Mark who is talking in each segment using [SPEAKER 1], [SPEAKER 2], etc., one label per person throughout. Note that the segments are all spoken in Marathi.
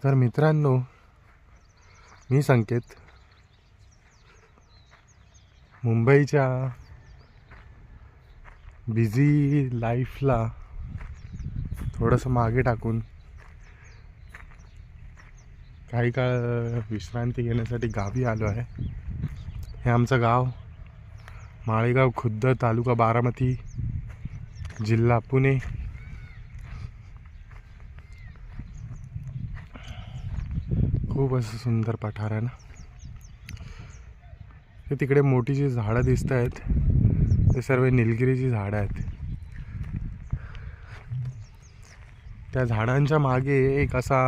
[SPEAKER 1] तर मित्रांनो, मी संकेत मुंबईच्या बिझी लाईफला थोडंसं मागे टाकून काही काळ विश्रांती घेण्यासाठी गावी आलो आहे. हे आमचं गाव माळेगाव खुर्द, तालुका बारामती, जिल्हा पुणे. खूप असं सुंदर पठार आहे ना. हे तिकडे मोठी जी झाडं दिसत आहेत ते सर्व निलगिरीची झाडं आहेत. त्या झाडांच्या मागे एक असा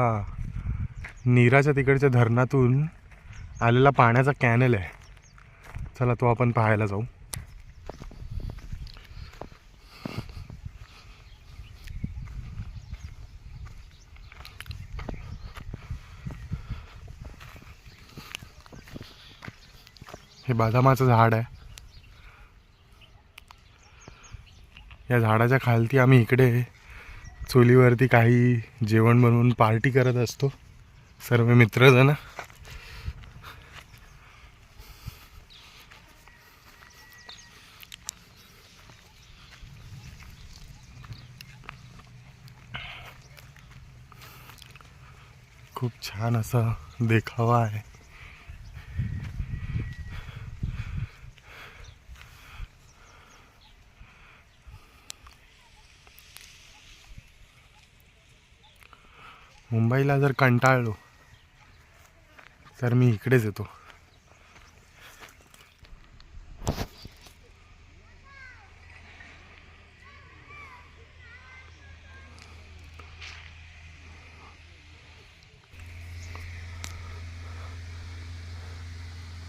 [SPEAKER 1] नीराच्या तिकडच्या धरणातून आलेला पाण्याचा कॅनल आहे. चला तो आपण पाहायला जाऊ. हे बदामाचं झाड आहे. या झाडाच्या खालती आम्ही इकडे चुलीवरती काही जेवण बनवून पार्टी करत असतो, सर्व मित्रजण. खूप छान असा देखावा आहे. मुंबईला जर कंटाळलो तर मी इकडेच येतो.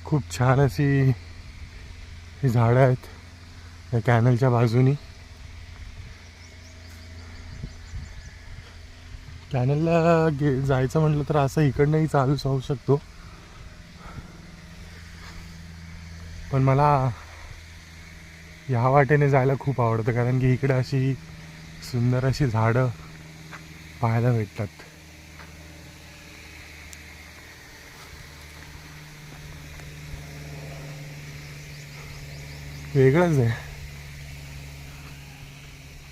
[SPEAKER 1] खूप छान अशी ही झाडं आहेत या कॅनलच्या बाजूनी. कॅनलला जायचं म्हटलं तर असं इकडनंही चालू जाऊ शकतो, पण मला ह्या वाटेने जायला खूप आवडतं, कारण की इकडे अशी सुंदर अशी झाडं पाहायला भेटतात. वेगळंच आहे.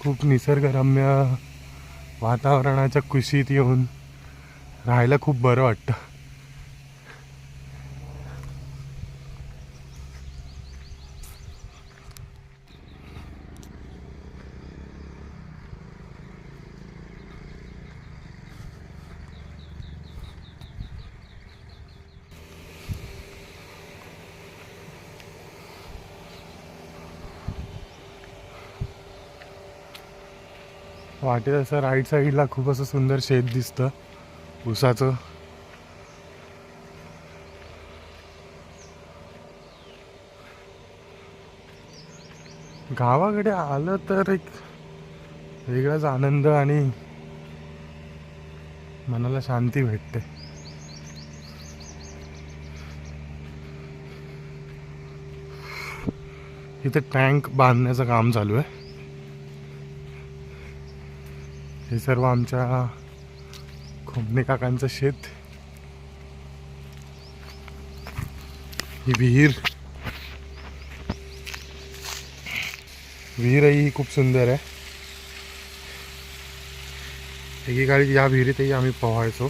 [SPEAKER 1] खूप निसर्गरम्य वातावरणाच्या कुशीत येऊन राहायला खूप बरं वाटतं. वाटेत असं राईट साईडला खूप असं सुंदर शेत दिसतं ऊसाचं. गावाकडे आलं तर एक वेगळाच आनंद आणि मनाला शांती भेटते. इथे टँक बांधण्याचं काम चालू आहे. हे सर्व आमच्या खोमणे काकांचं शेत. ही विहीरही खूप सुंदर आहे. एकेकाळी या विहिरीतही आम्ही पोहायचो.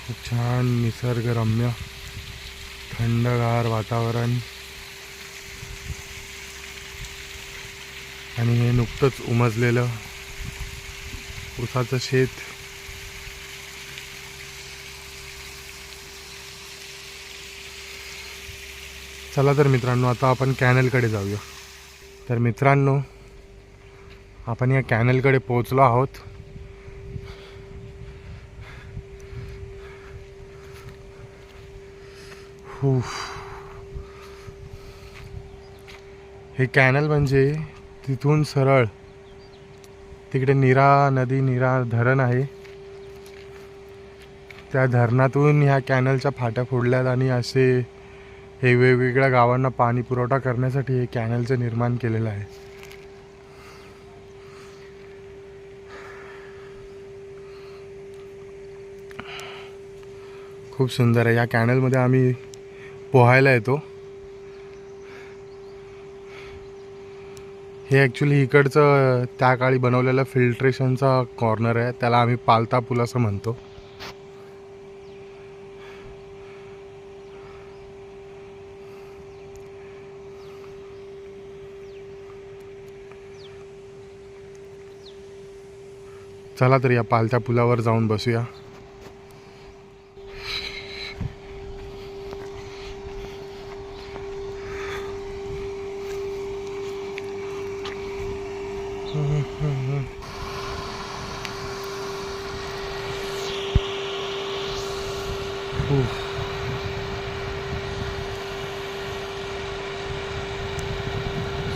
[SPEAKER 1] खूप छान निसर्गरम्य थंडगार वातावरण. आणि हे नुकतंच उमजलेलं ऊसाचं शेत. चला तर मित्रांनो, आता आपण कॅनलकडे जाऊया. तर मित्रांनो, आपण या कॅनलकडे पोहोचलो आहोत. हे कॅनल म्हणजे तिथून सरळ तिकडे नीरा नदी, नीरा धरण आहे. त्या धरणातून ह्या कॅनलच्या फाट्या फोडल्यात आणि असे हे वेगवेगळ्या गावांना पाणी पुरवठा करण्यासाठी हे कॅनलचं निर्माण केलेलं आहे. खूप सुंदर आहे. या कॅनलमध्ये आम्ही पोहायला येतो. हे ॲक्च्युली इकडचं त्या काळी बनवलेलं फिल्ट्रेशनचा कॉर्नर आहे. त्याला आम्ही पालता पूल असं म्हणतो. चला तर या पालत्या पुलावर जाऊन बसूया.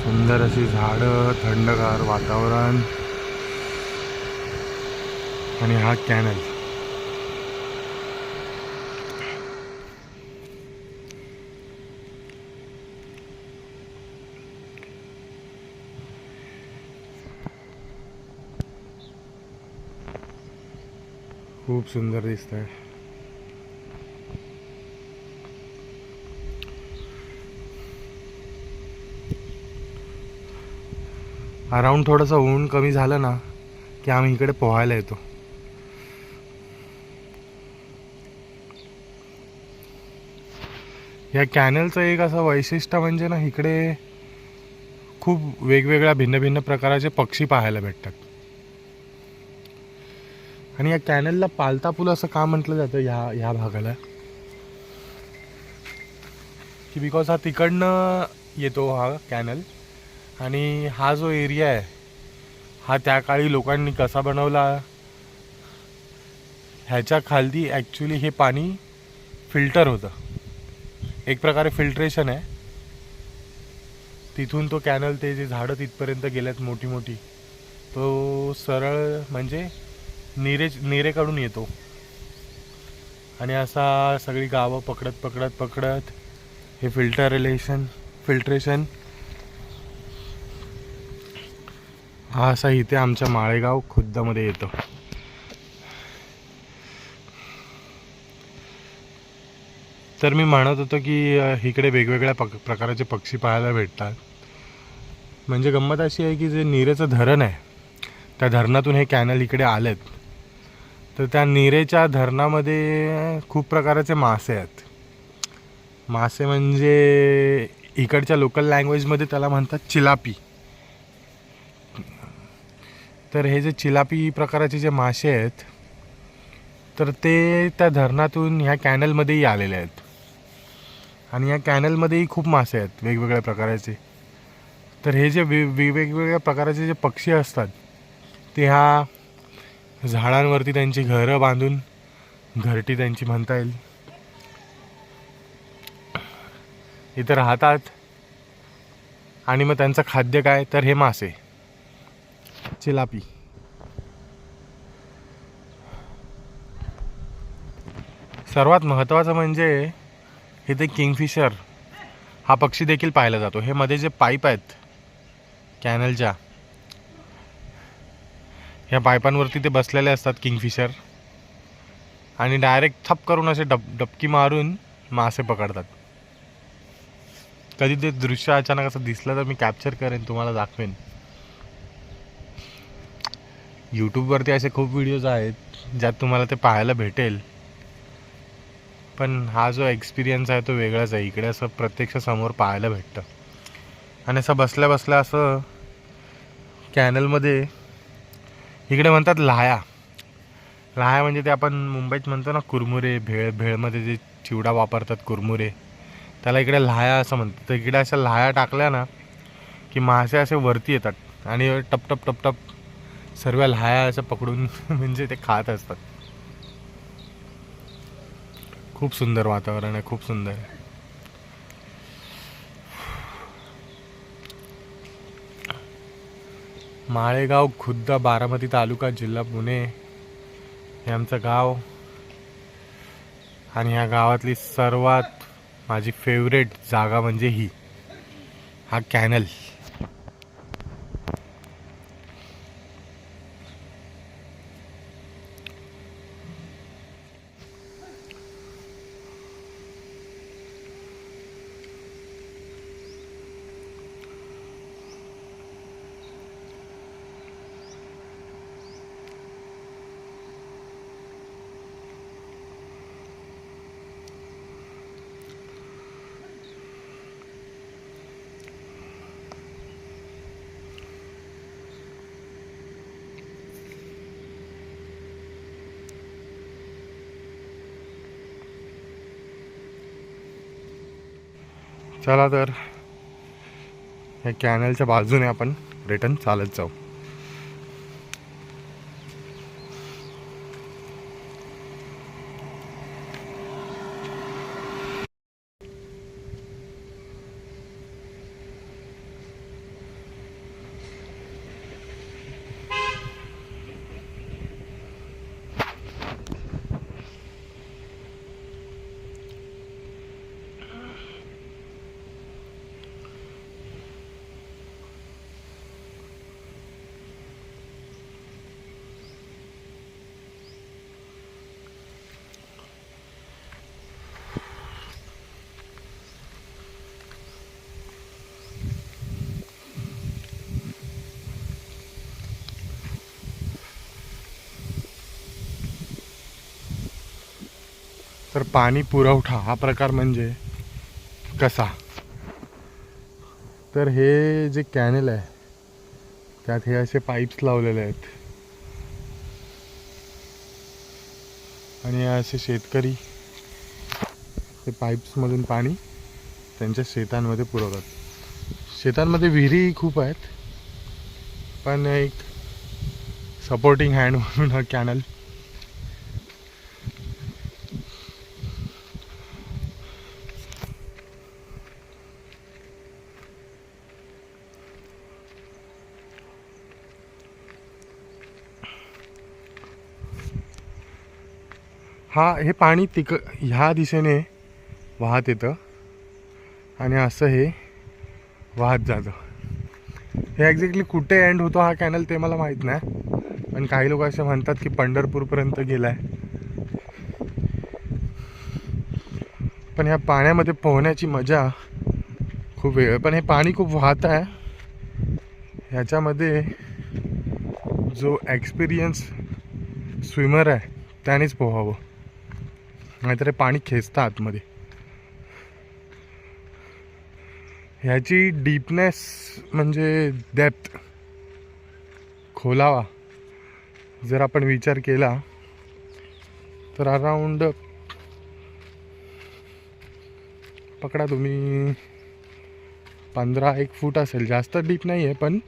[SPEAKER 1] सुंदर अशी झाडं, थंडगार वातावरण आणि हा कॅनल. खूप सुंदर दिसतंय. अराउंड थोडंसं ऊन कमी झालं ना की आम्ही इकडे पोहायला येतो. या कॅनलचं एक असं वैशिष्ट्य म्हणजे ना, इकडे खूप वेगवेगळ्या भिन्न भिन्न प्रकारचे पक्षी पाहायला भेटतात. आणि या कॅनलला पालता पूल असं का म्हटलं जातं ह्या भागाला, की बिकॉज हा तिकडनं येतो हा कॅनल. आणि हा जो एरिया आहे हा त्या काळी लोकांनी कसा बनवला, ह्याच्या खाली ॲक्च्युली हे पाणी फिल्टर होतं. एक प्रकारे फिल्ट्रेशन आहे. तिथून तो कॅनल, ते जे झाडं तिथपर्यंत गेल्यात मोठी मोठी, तो सरळ म्हणजे निरेकडून येतो. आणि असा सगळी गावं पकडत हे फिल्ट्रेशन हा असा इथे आमच्या माळेगाव खुर्दमध्ये येतो. तर मी म्हणत होतो की इकडे वेगवेगळ्या प्रकारचे पक्षी पाहायला भेटतात. म्हणजे गंमत अशी आहे की जे नीरेचं धरण आहे, त्या धरणातून हे कॅनल इकडे आलेत. तर त्या नीरेच्या धरणामध्ये खूप प्रकारचे मासे आहेत. मासे म्हणजे इकडच्या लोकल लँग्वेजमध्ये त्याला म्हणतात चिलापी. तर हे जे चिलापी प्रकाराचे जे मासे आहेत, तर ते त्या धरणातून ह्या कॅनलमध्येही आलेले आहेत. आणि या कॅनलमध्येही खूप मासे आहेत वेगवेगळ्या प्रकाराचे. तर हे जे वेगवेगळ्या प्रकाराचे जे पक्षी असतात, ते ह्या झाडांवरती त्यांची घरं बांधून, घरटी त्यांची म्हणता येईल, इथं राहतात. आणि मग त्यांचं खाद्य काय, तर हे मासे, चिलापी. सर्वात महत्त्वाचं म्हणजे इथे किंगफिशर हा पक्षी देखील पाहायला जातो. हे मध्ये जे पाईप आहेत कॅनलच्या, ह्या पाईपांवरती ते बसलेले असतात किंगफिशर. आणि डायरेक्ट थप करून असे डबकी मारून मासे पकडतात. कधी ते दृश्य अचानक असं दिसलं तर मी कॅप्चर करेन, तुम्हाला दाखवेन. यूट्यूबवरती असे खूप व्हिडिओज आहेत ज्यात तुम्हाला ते पाहायला भेटेल. पण हा जो एक्सपिरियन्स आहे तो वेगळाच आहे. इकडे असं प्रत्यक्ष समोर पाहायला भेटतं. आणि असं बसल्या बसल्या असं कॅनलमध्ये, इकडे म्हणतात लाह्या म्हणजे ते आपण मुंबईत म्हणतो ना कुरमुरे, भेळमध्ये जे चिवडा वापरतात कुरमुरे, त्याला इकडे लाह्या असं म्हणतात. तर इकडे अशा लाह्या टाकल्या ना की मासे असे वरती येतात आणि टप टप टप टप सर्व लाह्या असं पकडून म्हणजे ते खात असतात. खूप सुंदर वातावरण आहे, खूप सुंदर आहे. माळेगाव खुर्द, बारामती तालुका, जिल्हा पुणे हे आमचं गाव. आणि ह्या गावातली सर्वात माझी फेवरेट जागा म्हणजे हा कॅनल. चला तर या कॅनलच्या बाजूने आपण रिटर्न चालत जाऊ. तर पाणी पुरवठा हा प्रकार म्हणजे कसा, तर हे जे कॅनल आहे त्यात हे असे पाईप्स लावलेले आहेत आणि असे शेतकरी ते पाईप्समधून पाणी त्यांच्या शेतांमध्ये पुरवतात. शेतांमध्ये विहिरी खूप आहेत, पण एक सपोर्टिंग हँड म्हणून हा कॅनल हे पाणी ह्या दिशेने वाहत येतं आणि असं हे वाहत जातं. हे एक्झॅक्टली कुठे एंड होतो हा कॅनल ते मला माहीत नाही, पण काही लोक असे म्हणतात की पंढरपूरपर्यंत गेला आहे. पण ह्या पाण्यामध्ये पोहण्याची मजा खूप वेगळी. पण हे पाणी खूप वाहत आहे, ह्याच्यामध्ये जो एक्सपिरियन्स स्विमर आहे त्यानेच पोहावं, नाहीतर हे पाणी खेचतं आतमध्ये. ह्याची डीपनेस म्हणजे डेप्थ, खोलावा जर आपण विचार केला तर अराउंड पकडा तुम्ही 15-1 फूट असेल. जास्त डीप नाही आहे, पण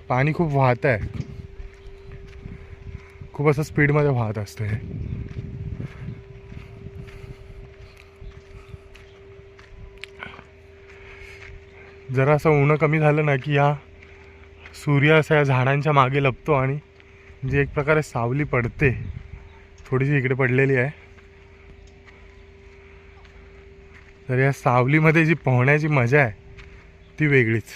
[SPEAKER 1] पाणी खूप वाहत आहे, खूप असं स्पीडमध्ये वाहत असतं हे. जरा असं ऊन कमी झालं ना की या सूर्य असा या झाडांच्या मागे लपतो आणि जी एक प्रकारे सावली पडते, थोडीशी इकडे पडलेली आहे, तर या सावलीमध्ये जी पोहण्याची मजा आहे ती वेगळीच.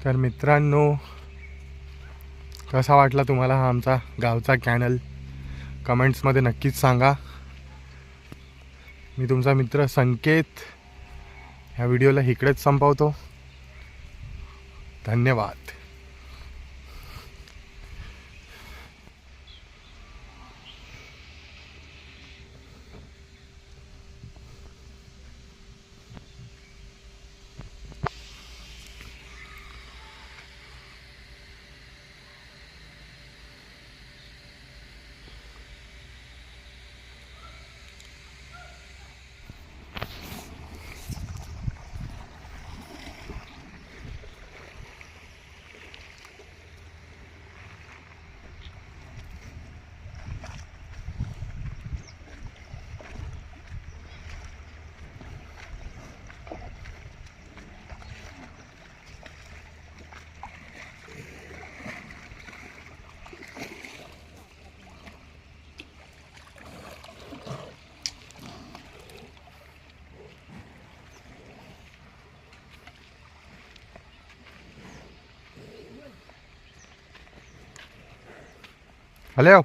[SPEAKER 1] तर मित्रांनो, कसा वाटला तुम्हाला हा आमचा गावचा कॅनल कमेंट्समध्ये नक्कीच सांगा. मी तुमचा मित्र संकेत ह्या व्हिडिओला इकडेच संपवतो. धन्यवाद. आले हो